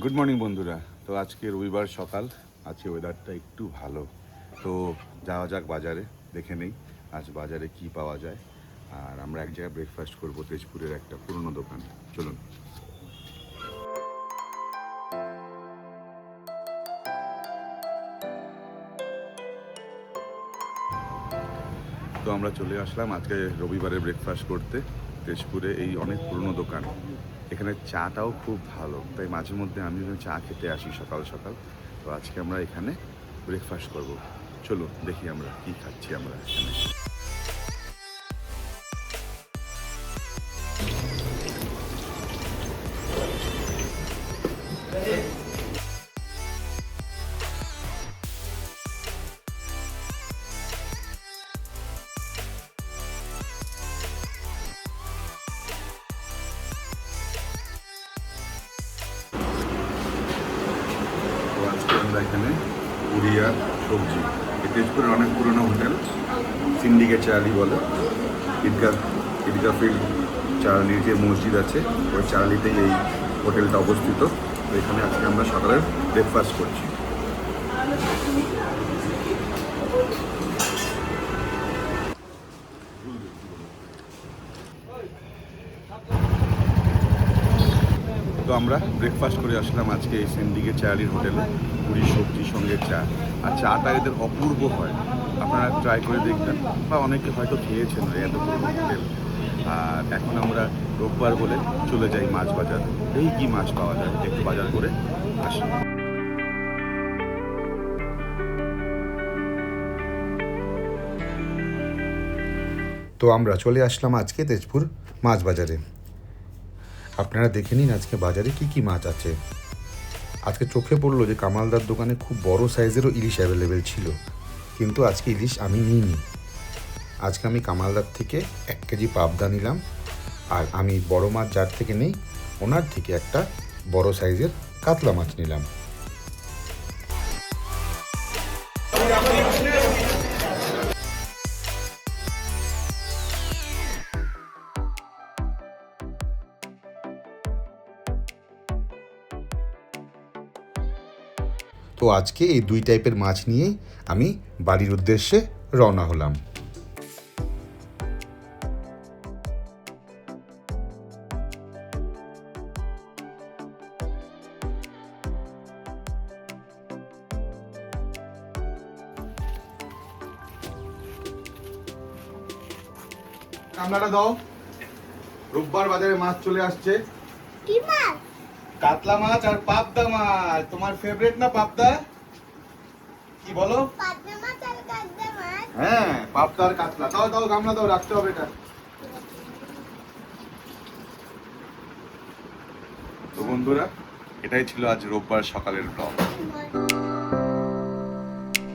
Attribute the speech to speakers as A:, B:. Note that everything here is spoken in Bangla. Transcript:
A: গুড মর্নিং বন্ধুরা। তো আজকে রবিবার সকাল, আজকে ওয়েদারটা একটু ভালো। তো যাওয়া যাক বাজারে, দেখে নেই আজ বাজারে কি পাওয়া যায়। আর আমরা এক জায়গায় ব্রেকফাস্ট করবো, তেজপুরের একটা পুরনো দোকান। চলুন। তো আমরা চলে আসলাম আজকে রবিবারে ব্রেকফাস্ট করতে তেজপুরে এই অনেক পুরনো দোকান। এখানে চাটাও খুব ভালো, তাই মাঝে মধ্যে আমি চা খেতে আসি সকাল সকাল। তো আজকে আমরা এখানে ব্রেকফাস্ট করব। চলো দেখি আমরা কি খাচ্ছি আমরা এখানে। তো আজকে আমরা এখানে পুরিয়া সবজি, এই তেজপুরের অনেক পুরনো হোটেল, সিন্ডিকেট চারালি বলে। ঈদগা ফিল্ড চারালির যে মসজিদ আছে ওই চারালিতেই এই হোটেলটা অবস্থিত। তো এখানে আজকে আমরা সকালের ব্রেকফাস্ট করছি। তো আমরা ব্রেকফাস্ট করে আসলাম আজকে এই সিন্ডিকেট চারালির হোটেলে, পুরি সবজির সঙ্গে চা। আর চাটা এদের অপূর্ব হয়, আপনারা ট্রাই করে দেখবেন, বা অনেকে হয়তো খেয়েছেন এত পুরনো হোটেল। আর এখন আমরা রোববার বলে চলে যাই মাছ বাজার। এই কি মাছ পাওয়া যায় একটু বাজার করে আসি।
B: তো আমরা চলে আসলাম আজকে তেজপুর মাছ বাজারে। আপনারা দেখে নিন আজকে বাজারে কি কি মাছ আছে। আজকে চোখে পড়লো যে কামালদার দোকানে খুব বড় সাইজেরও ইলিশ অ্যাভেলেবেল ছিল, কিন্তু আজকে ইলিশ আমি নিইনি। আজকে আমি কামালদার থেকে 1 কেজি পাবদা নিলাম, আর আমি বড় মাছ যার থেকে নেই ওনার থেকে একটা বড় সাইজের কাতলা মাছ নিলাম। তো আজকে এই 2 টাইপের মাছ নিয়েই আমি বাড়ির উদ্দেশ্যে রওনা হলাম।
A: কামলাটা দাও। রোববার বাজারে মাছ চলে আসছে।
C: কি মাছ?
A: কাতলা মাছ আর পাবদা মাছ। তোমার ফেভারিট না পাবদা? কি বলো?
C: পাবদা মাছ আর কাতলা মাছ?
A: হ্যাঁ, পাবদা আর কাতলা। দাও দাও, গামলা দাও, রাখতে হবে এটা। তো বন্ধুরা, এটাই ছিল আজ রোববার সকালের ব্লগ।